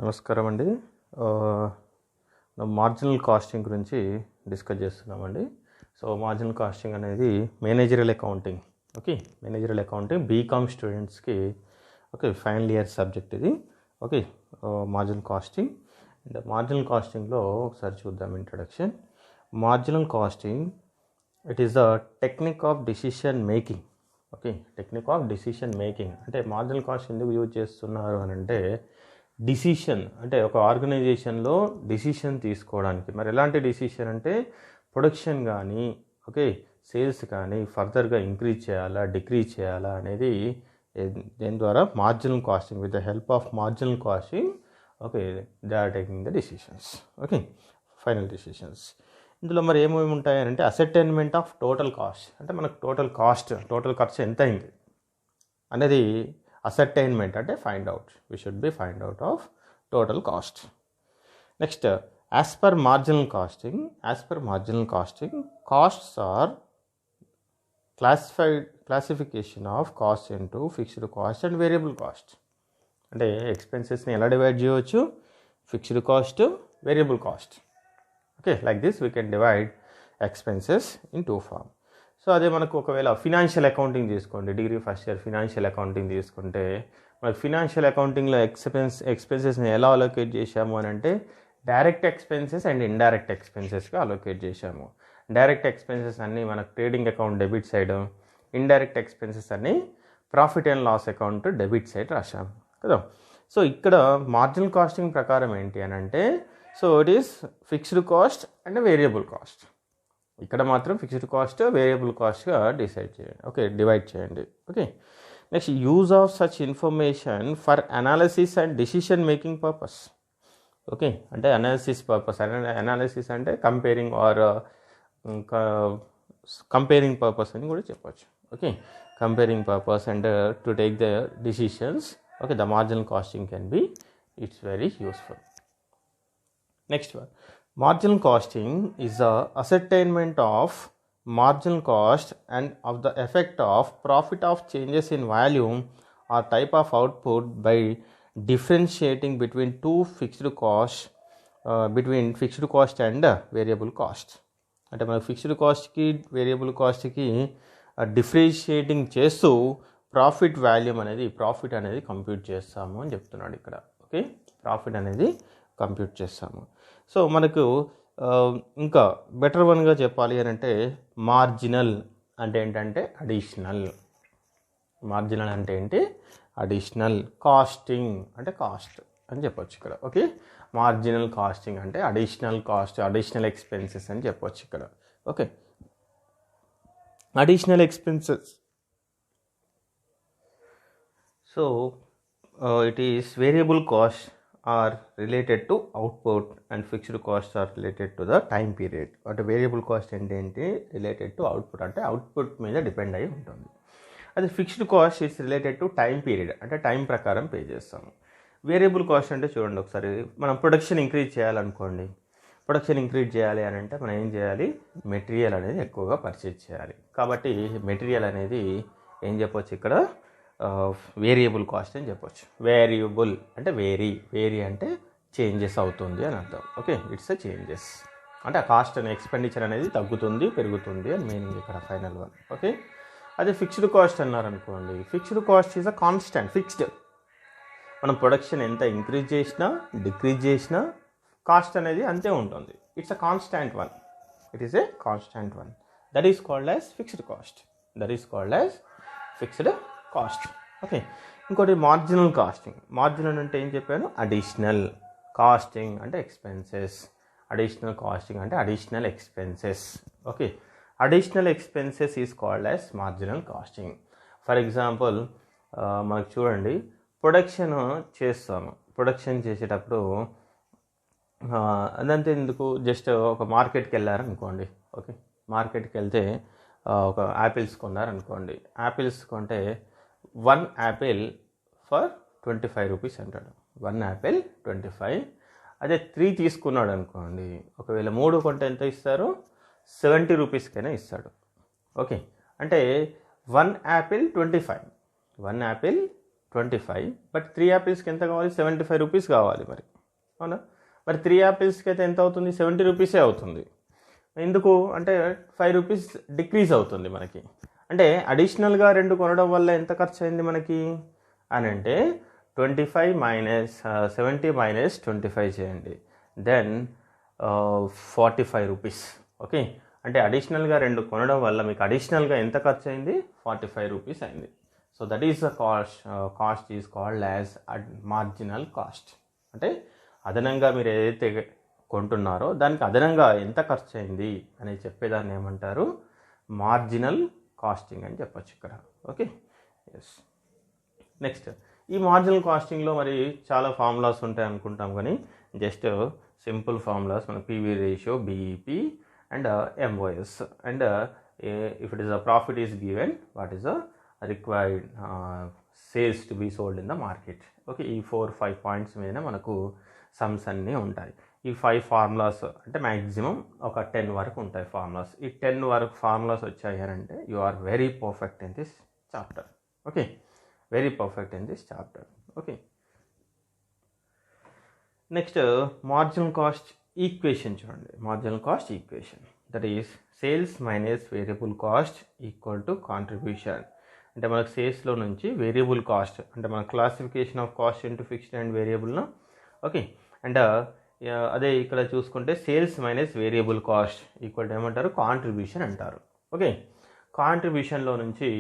నమస్కారం అండి. Marginal costing గురించి డిస్కస్ చేస్తున్నామండి. సో మార్జినల్ కాస్టింగ్ అనేది managerial accounting. Okay, managerial accounting BCom స్టూడెంట్స్కి ఫైనల్ ఇయర్ సబ్జెక్ట్ ఇది. Okay, marginal costing and marginal కాస్టింగ్లో ఒకసారి చూద్దాం introduction. Marginal costing it is the technique of decision making. Okay, technique of decision making అంటే marginal cost ఎందుకు use చేస్తున్నారు అని అంటే డిసిషన్ అంటే ఒక ఆర్గనైజేషన్లో డిసిషన్ తీసుకోవడానికి. మరి ఎలాంటి డిసిషన్ అంటే ప్రొడక్షన్ కానీ సేల్స్ కానీ ఫర్దర్గా ఇంక్రీజ్ చేయాలా డిక్రీజ్ చేయాలా అనేది దేని ద్వారా marginal costing, with the help of marginal costing they are taking the decisions. Final decisions. ఇందులో మరి ఏమేమి ఉంటాయంటే అసెర్టైన్మెంట్ ఆఫ్ టోటల్ కాస్ట్, అంటే మనకు టోటల్ ఖర్చు ఎంత అయింది అనేది అసర్టైన్మెంట్ అంటే find out. We should be find out of total cost. Next, as per marginal costing costs are classification of cost into fixed cost and variable cost. అంటే ఎక్స్పెన్సెస్ని ఎలా డివైడ్ చేయవచ్చు? Fixed cost, variable cost. Like this we can divide expenses in two form. So అదే మనకు ఒకవేళ financial accounting తీసుకోండి, degree first year financial accounting తీసుకుంటే మనకు ఫినాన్షియల్ అకౌంటింగ్లో ఎక్స్పెన్సెస్ని ఎలా అలోకేట్ చేశాము అని అంటే డైరెక్ట్ ఎక్స్పెన్సెస్ అండ్ ఇండైరెక్ట్ ఎక్స్పెన్సెస్గా అలోకేట్ చేశాము. డైరెక్ట్ ఎక్స్పెన్సెస్ అన్నీ మనకు trading account debit side, indirect expenses అన్నీ profit and loss account debit side రాశాము కదా. సో ఇక్కడ మార్జినల్ కాస్టింగ్ ప్రకారం ఏంటి అని అంటే it is fixed cost and variable cost. ఇక్కడ మాత్రం ఫిక్స్డ్ కాస్ట్ వేరియబుల్ కాస్ట్గా డివైడ్ చేయండి. Next, use of such information for analysis and decision making purpose. అంటే అనాలిసిస్ పర్పస్, అనాలిసిస్ అంటే కంపేరింగ్ పర్పస్ అని కూడా చెప్పచ్చు. Comparing purpose and to take the decisions. The marginal casting can be it's very useful. Next one, marginal costing is the ascertainment of marginal cost and of the effect of profit of changes in volume or type of output by differentiating between fixed cost and variable cost. అంటే మనకు fixed కాస్ట్కి variable కాస్ట్కి differentiating చేస్తూ profit అనేది compute చేస్తాము అని చెప్తున్నాడు ఇక్కడ. ప్రాఫిట్ అనేది కంప్యూట్ చేస్తాము. సో మనకు ఇంకా బెటర్ వన్గా చెప్పాలి అని అంటే మార్జినల్ అంటే ఏంటంటే అడిషనల్. మార్జినల్ అంటే ఏంటి? అడిషనల్. కాస్టింగ్ అంటే కాస్ట్ అని చెప్పొచ్చు ఇక్కడ. మార్జినల్ కాస్టింగ్ అంటే అడిషనల్ కాస్ట్, అడిషనల్ ఎక్స్పెన్సెస్ అని చెప్పొచ్చు ఇక్కడ. Additional expenses. So it is variable cost are related to output and fixed costs are related to the time period. అంటే వేరియబుల్ కాస్ట్ ఏంటి రిలేటెడ్ టు అవుట్పుట్, అంటే output మీద depend అయి ఉంటుంది. అది fixed cost it's related to time period, అంటే time ప్రకారం pay చేస్తాము. వేరియబుల్ కాస్ట్ అంటే చూడండి ఒకసారి, మనం ప్రొడక్షన్ ఇంక్రీజ్ చేయాలనుకోండి. ప్రొడక్షన్ ఇంక్రీజ్ చేయాలి అని అంటే మనం ఏం చేయాలి? మెటీరియల్ అనేది ఎక్కువగా పర్చేజ్ చేయాలి. కాబట్టి మెటీరియల్ అనేది ఏం చెప్పొచ్చు ఇక్కడ? వేరియబుల్ కాస్ట్ అని చెప్పొచ్చు. వేరియబుల్ అంటే వేరీ అంటే చేంజెస్ అవుతుంది అని అర్థం. ఇట్స్ చేంజెస్ అంటే ఆ కాస్ట్ అనే ఎక్స్పెండిచర్ అనేది తగ్గుతుంది పెరుగుతుంది అని మీనింగ్ ఇక్కడ ఫైనల్ వన్. అదే ఫిక్స్డ్ కాస్ట్ అన్నారనుకోండి, fixed cost is a constant, fixed. మనం ప్రొడక్షన్ ఎంత ఇంక్రీజ్ చేసినా డిక్రీజ్ చేసినా కాస్ట్ అనేది అంతే ఉంటుంది. It's a constant one. It is a constant one. That is called as fixed cost. ఇంకోటి మార్జినల్ కాస్టింగ్. మార్జినల్ అంటే ఏం చెప్పాను? అడిషనల్. కాస్టింగ్ అంటే ఎక్స్పెన్సెస్, అడిషనల్ కాస్టింగ్ అంటే additional expenses. Additional expenses is called as marginal casting. For example మనకు చూడండి, production చేస్తాము. Production చేసేటప్పుడు అదంతా ఎందుకు, జస్ట్ ఒక మార్కెట్కి వెళ్ళారనుకోండి. మార్కెట్కి వెళ్తే ఒక యాపిల్స్ కొన్నారనుకోండి. యాపిల్స్ కొంటే 1 యాపిల్ ఫర్ 25 రూపీస్ అంటాడు. 1 యాపిల్ 25. అదే 3 తీసుకున్నాడు అనుకోండి, ఒకవేళ 3 కొంటే ఎంత ఇస్తారు? 70 రూపీస్కైనా ఇస్తాడు. అంటే 1 యాపిల్ 25, 1 యాపిల్ 25, బట్ 3 యాపిల్స్కి ఎంత కావాలి? 75 రూపీస్ కావాలి మరి, అవునా? మరి 3 యాపిల్స్కి అయితే ఎంత అవుతుంది? 70 రూపీసే అవుతుంది. ఎందుకు అంటే 5 రూపీస్ డిక్రీజ్ అవుతుంది మనకి. అంటే అడిషనల్గా 2 కొనడం వల్ల ఎంత ఖర్చు అయింది మనకి అని అంటే 25 మైనస్ 70 మైనస్ 25 చేయండి, దెన్ 45 రూపీస్. ఓకే, అంటే అడిషనల్గా 2 కొనడం వల్ల మీకు అడిషనల్గా ఎంత ఖర్చు అయింది? 45 రూపీస్ అయింది. So that is the cost is called as marginal cost. అంటే అదనంగా మీరు ఏదైతే కొంటున్నారో దానికి అదనంగా ఎంత ఖర్చు అయింది అని చెప్పేదాన్ని ఏమంటారు? మార్జినల్ కాస్టింగ్ అని చెప్పొచ్చు ఇక్కడ. Okay, yes. నెక్స్ట్, ఈ మార్జినల్ కాస్టింగ్లో మరి చాలా ఫార్ములాస్ ఉంటాయి అనుకుంటాం, కానీ జస్ట్ సింపుల్ ఫార్ములాస్ మన PV ratio, BEP and MOS, and if it is a profit is given, what is a required sales to be sold in the market. Okay, ఈ 4-5 పాయింట్స్ మీద మనకు సమ్స్ అన్నీ ఉంటాయి. ఈ 5 ఫార్ములాస్ అంటే maximum ఒక 10 వరకు ఉంటాయి ఫార్ములాస్. ఈ 10 వరకు ఫార్ములాస్ వచ్చాయి అంటే you are very perfect in this chapter. Okay, very perfect in this chapter. Okay, next marginal cost equation చూడండి. Marginal cost equation, that is sales minus variable cost equal to contribution. అంటే మనకు సేల్స్లో నుంచి variable cost, అంటే మన classification of cost into fixed and వేరియబుల్ను. Okay, and అదే ఇక్కడ చూసుకుంటే sales minus variable cost equal to ఏమంటారు? కాంట్రిబ్యూషన్ అంటారు. ఓకే, కాంట్రిబ్యూషన్లో నుంచి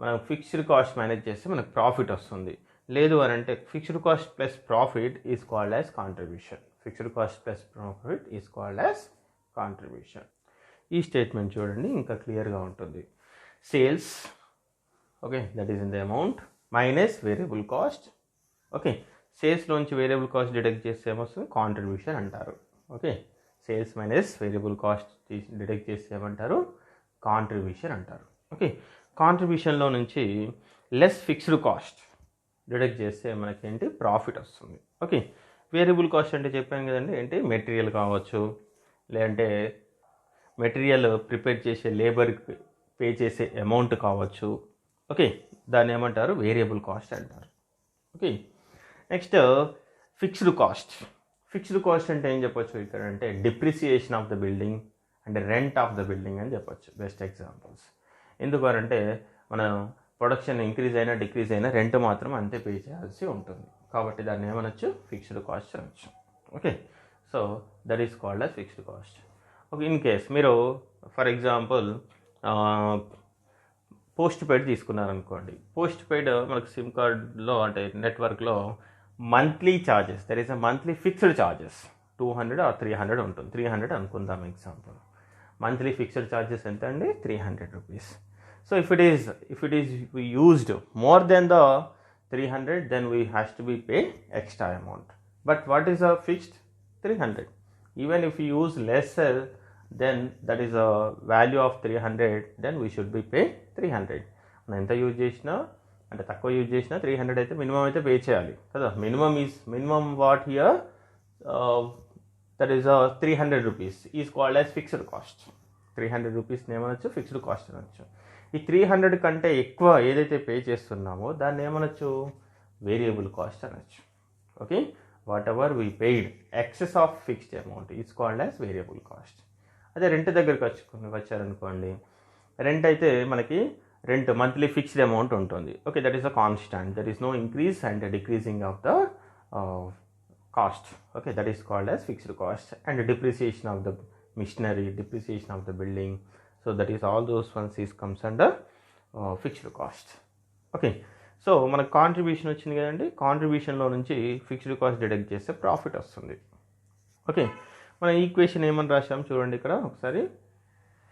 మనం ఫిక్స్డ్ కాస్ట్ మేనేజ్ చేస్తే మనకు ప్రాఫిట్ వస్తుంది. లేదు అని అంటే fixed cost plus profit is called as contribution. Fixed cost plus profit is called as contribution. ఈ స్టేట్మెంట్ చూడండి, ఇంకా క్లియర్గా ఉంటుంది. Sales, okay, that is in the amount minus variable cost. Okay, సేల్స్లోంచి వేరియబుల్ కాస్ట్ డిడక్ట్ చేస్తే ఏమొస్తుంది? Contribution అంటారు. Okay, sales minus variable cost deduct చేస్తే ఏమంటారు? కాంట్రిబ్యూషన్ అంటారు. ఓకే, కాంట్రిబ్యూషన్లో నుంచి లెస్ ఫిక్స్డ్ కాస్ట్ డిడక్ట్ చేస్తే మనకేంటి? ప్రాఫిట్ వస్తుంది. ఓకే, వేరియబుల్ కాస్ట్ అంటే చెప్పాను కదండి, ఏంటి? మెటీరియల్ కావచ్చు, లేదంటే మెటీరియల్ ప్రిపేర్ చేసే లేబర్కి పే చేసే అమౌంట్ కావచ్చు. ఓకే, దాన్ని ఏమంటారు? వేరియబుల్ కాస్ట్ అంటారు. Okay, next fixed cost. Fixed cost అంటే ఏం చెప్పొచ్చు ఇక్కడ అంటే depreciation of the building and rent of the building అని చెప్పొచ్చు. Best examples. ఎందుకు అంటే మనం ప్రొడక్షన్ ఇంక్రీజ్ అయినా డిక్రీజ్ అయినా రెంట్ మాత్రం అంతే పే చేయాల్సి ఉంటుంది, కాబట్టి దాన్ని ఏమనొచ్చు? ఫిక్స్డ్ కాస్ట్ అనొచ్చు. Okay, so that is called as fixed cost. Okay, in case మీరు ఫర్ ఎగ్జాంపుల్ పోస్ట్ పెయిడ్ తీసుకున్నారనుకోండి. పోస్ట్ పెయిడ్ మనకు సిమ్ కార్డ్లో అంటే నెట్వర్క్లో monthly charges, there is a monthly fixed charges 200 or 300 ఉంటుంది. 300 అనుకుందాం ఎగ్జాంపుల్. మంత్లీ ఫిక్స్డ్ ఛార్జెస్ ఎంత అండి? 300 rupees. So if it is we used more than the 300, then we has to be pay extra amount. But what is a fixed? 300. Even if we use lesser, then that is a value of 300, then we should be pay 300. మనం ఎంత use చేసినా అంటే తక్కువ use చేసినా 300 అయితే minimum అయితే pay చేయాలి కదా. Minimum what here that is 300 rupees is called as fixed cost. 300 రూపీస్ని ఏమనొచ్చు? ఫిక్స్డ్ కాస్ట్ అనొచ్చు. ఈ 300 కంటే ఎక్కువ ఏదైతే పే చేస్తున్నామో దాన్ని ఏమనొచ్చు? వేరియబుల్ కాస్ట్ అనొచ్చు. Okay, whatever we paid excess of fixed amount is called as variable cost. అదే రెంట్ దగ్గరికి వచ్చారనుకోండి, రెంట్ అయితే మనకి రెంట్ మంత్లీ ఫిక్స్డ్ అమౌంట్ ఉంటుంది. Okay, that is a constant, that is no increase and decreasing of the cost. Okay, that is called as fixed cost. And depreciation of the machinery, depreciation of the building, so that is all those ones is comes under fixed cost. Okay, so మనకు contribution వచ్చింది కదండి. కాంట్రిబ్యూషన్లో నుంచి fixed cost deduct చేస్తే profit వస్తుంది. Okay, మన equation ఏమని రాసాం చూడండి ఇక్కడ ఒకసారి.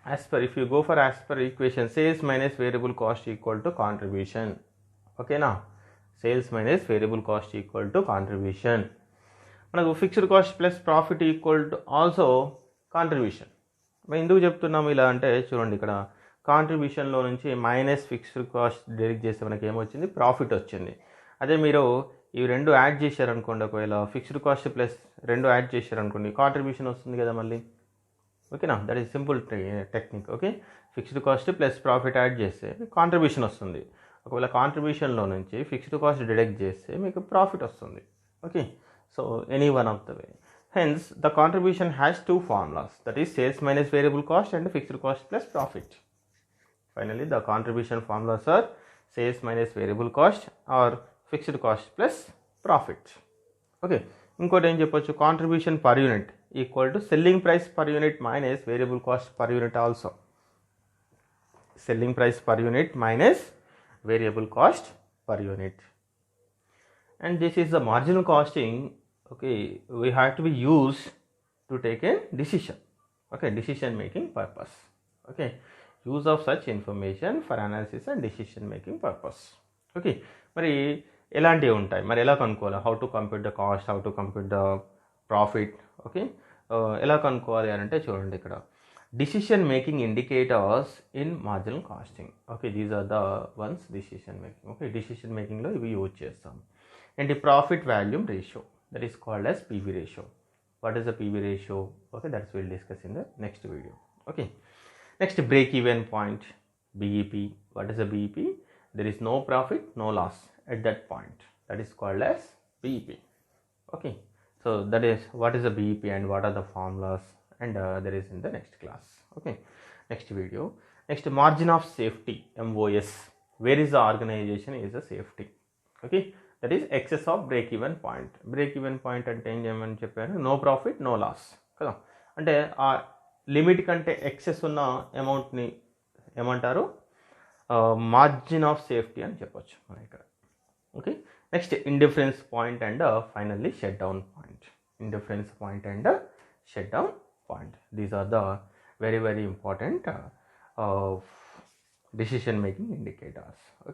as per equation, sales minus variable cost equal to contribution. Okay na, sales minus variable cost equal to contribution. మనకు fixed cost plus profit equal to also contribution. ఎందుకు చెప్తున్నాము ఇలా అంటే చూడండి, ఇక్కడ కాంట్రిబ్యూషన్లో నుంచి మైనస్ ఫిక్స్డ్ కాస్ట్ డిడక్ట్ చేస్తే మనకి ఏమొచ్చింది? ప్రాఫిట్ వచ్చింది. అదే మీరు ఇవి రెండు యాడ్ చేశారనుకోండి, ఒకవేళ ఫిక్స్డ్ కాస్ట్ ప్లస్ రెండు యాడ్ చేశారనుకోండి, కాంట్రిబ్యూషన్ వస్తుంది కదా మళ్ళీ. ఓకేనా, that is simple technique. Okay, fixed cost plus profit add చేస్తే కాంట్రిబ్యూషన్ వస్తుంది. ఒకవేళ కాంట్రిబ్యూషన్లో నుంచి ఫిక్స్డ్ కాస్ట్ డిడక్ట్ చేస్తే మీకు ప్రాఫిట్ వస్తుంది. Okay, so any one of the way. Hence the contribution has two formulas, that is sales minus variable cost and fixed cost plus profit. Finally the contribution formulas are sales minus variable cost or fixed cost plus profit. Okay, ఇంకోటి ఏం చెప్పొచ్చు, contribution per unit equal to selling price per unit minus variable cost per unit also. Selling price per unit minus variable cost per unit, and this is the marginal costing. Okay, we have to be used to take a decision. Okay, decision making purpose. Okay, use of such information for analysis and decision making purpose. Okay, మరి ఎలాంటివి ఉంటాయి, మరి ఎలా కనుక్కోవాలి, how to compute the cost, how to compute the profit. Okay, ఎలా కనుక్కోవాలి అని అంటే చూడండి ఇక్కడ decision making indicators in marginal costing. Okay, these are the ones decision making. Okay, decision making lo ivi use chestam. And the profit volume ratio, that is called as PV ratio. What is the PV ratio? Okay, that's we'll discuss in the next video. Okay, next break even point, BEP. What is a BEP? There is no profit, no loss at that point, that is called as BEP. Okay, so that is what is a BEP and what are the formulas, and there is in the next class. Okay, next video. Next, margin of safety, MOS. Where is the organization is a safety? Okay, that is excess of break even point. Break even point అంటే ఏం చేయమని చెప్పారు, no profit no loss కదా, అంటే ఆ limit కంటే excess ఉన్న అమౌంట్ని ఏమంటారు, మార్జిన్ ఆఫ్ సేఫ్టీ అని చెప్పొచ్చు మనం ఇక్కడ. Okay, next indifference point and finally shut down point. Indifference point and shut down point. These are the very important decision making indicators. Okay.